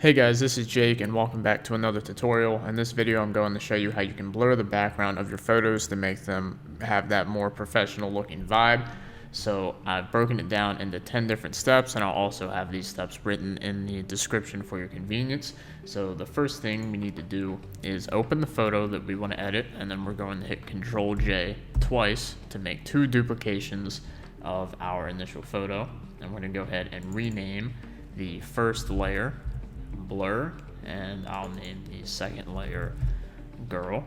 Hey guys, this is Jake and welcome back to another tutorial. In this video I'm going to show you how you can blur the background of your photos to make them have that more professional looking vibe. So I've broken it down into 10 different steps, and I'll also have these steps written in the description for your convenience. So the first thing we need to do is open the photo that we want to edit, and then we're going to hit Ctrl J twice to make two duplications of our initial photo. And we're going to go ahead and rename the first layer blur, and I'll name the second layer girl.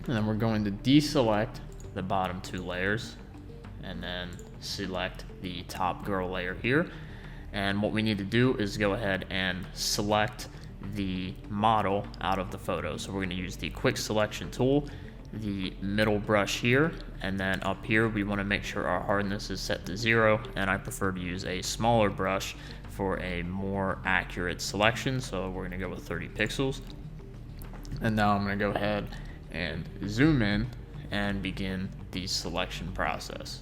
And then we're going to deselect the bottom two layers and then select the top girl layer here. And what we need to do is go ahead and select the model out of the photo. So we're going to use the quick selection tool, the middle brush here, and then up here we want to make sure our hardness is set to 0, and I prefer to use a smaller brush for a more accurate selection, so we're going to go with 30 pixels. And now I'm going to go ahead and zoom in and begin the selection process.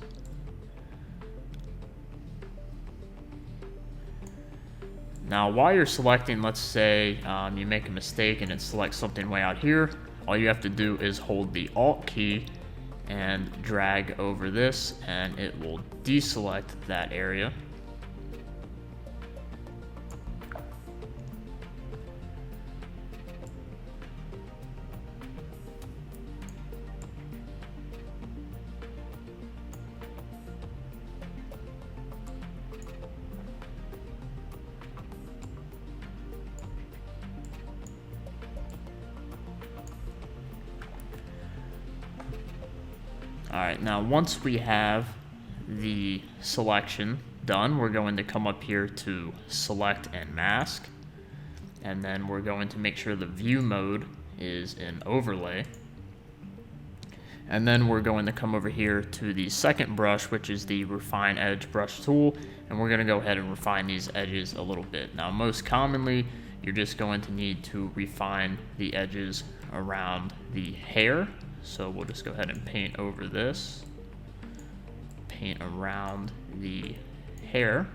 Now while you're selecting, let's say you make a mistake and it selects something way out here, all you have to do is hold the Alt key and drag over this, and it will deselect that area. Alright, now once we have the selection done, we're going to come up here to select and mask, and then we're going to make sure the view mode is in overlay, and then we're going to come over here to the second brush, which is the refine edge brush tool, and we're going to go ahead and refine these edges a little bit. Now most commonly you're just going to need to refine the edges around the hair. So we'll just go ahead and paint over this, paint around the hair.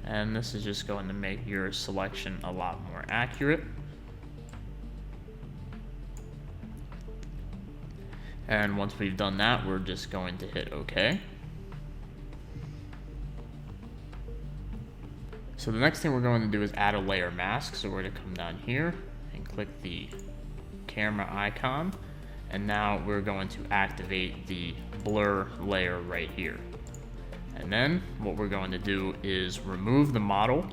And this is just going to make your selection a lot more accurate. And once we've done that, we're just going to hit OK. So the next thing we're going to do is add a layer mask. So we're going to come down here and click the camera icon. And now we're going to activate the blur layer right here. And then what we're going to do is remove the model.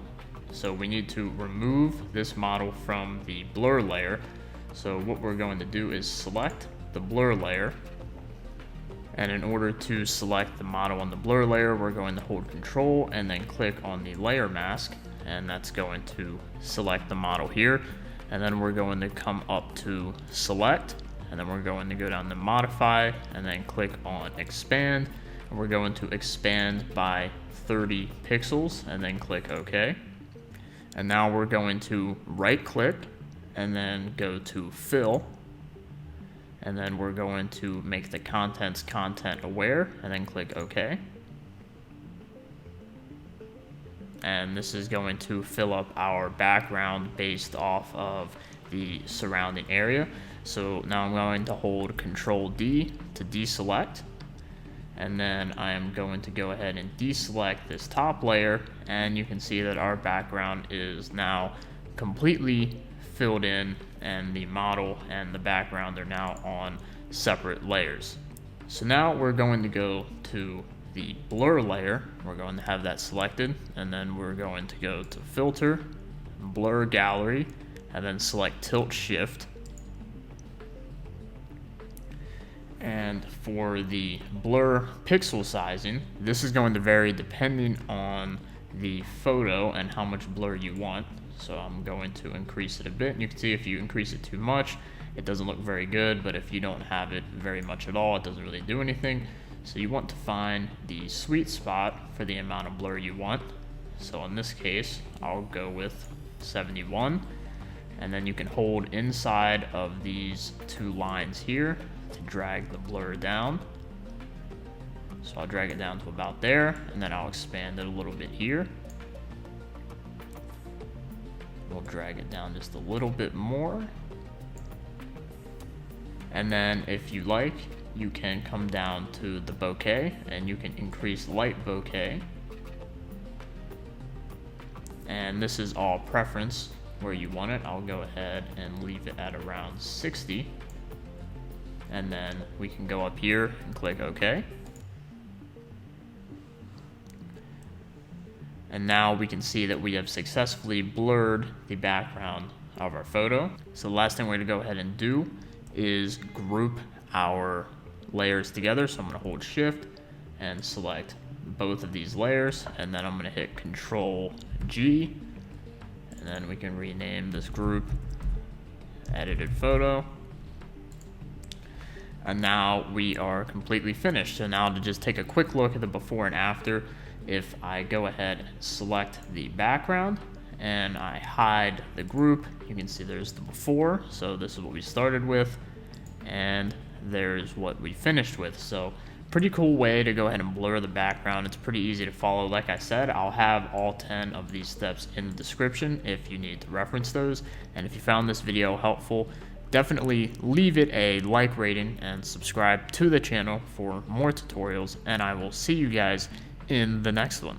So we need to remove this model from the blur layer. So what we're going to do is select the blur layer. And in order to select the model on the blur layer, we're going to hold Control and then click on the layer mask. And that's going to select the model here. And then we're going to come up to select. And then we're going to go down to modify and then click on expand. We're going to expand by 30 pixels and then click OK. And now we're going to right click and then go to fill. And then we're going to make the contents content aware and then click OK. And this is going to fill up our background based off of the surrounding area. So now I'm going to hold Control D to deselect. And then I am going to go ahead and deselect this top layer, and you can see that our background is now completely filled in, and the model and the background are now on separate layers. So now we're going to go to the blur layer. We're going to have that selected, and then we're going to go to filter, blur gallery, and then select tilt shift. And for the blur pixel sizing, this is going to vary depending on the photo and how much blur you want. So I'm going to increase it a bit. And you can see if you increase it too much, it doesn't look very good. But if you don't have it very much at all, it doesn't really do anything. So you want to find the sweet spot for the amount of blur you want. So in this case, I'll go with 71. And then you can hold inside of these two lines here to drag the blur down. So I'll drag it down to about there, and then I'll expand it a little bit here. We'll drag it down just a little bit more. And then if you like, you can come down to the bokeh and you can increase light bokeh. And this is all preference where you want it. I'll go ahead and leave it at around 60. And then we can go up here and click OK. And now we can see that we have successfully blurred the background of our photo. So the last thing we're going to go ahead and do is group our layers together. So I'm going to hold Shift and select both of these layers, and then I'm going to hit Control G, and then we can rename this group Edited Photo. And now we are completely finished. So now to just take a quick look at the before and after, if I go ahead and select the background and I hide the group, you can see there's the before. So this is what we started with, and there's what we finished with. So pretty cool way to go ahead and blur the background. It's pretty easy to follow. Like I said, I'll have all 10 of these steps in the description if you need to reference those. And if you found this video helpful, definitely leave it a like rating and subscribe to the channel for more tutorials, and I will see you guys in the next one.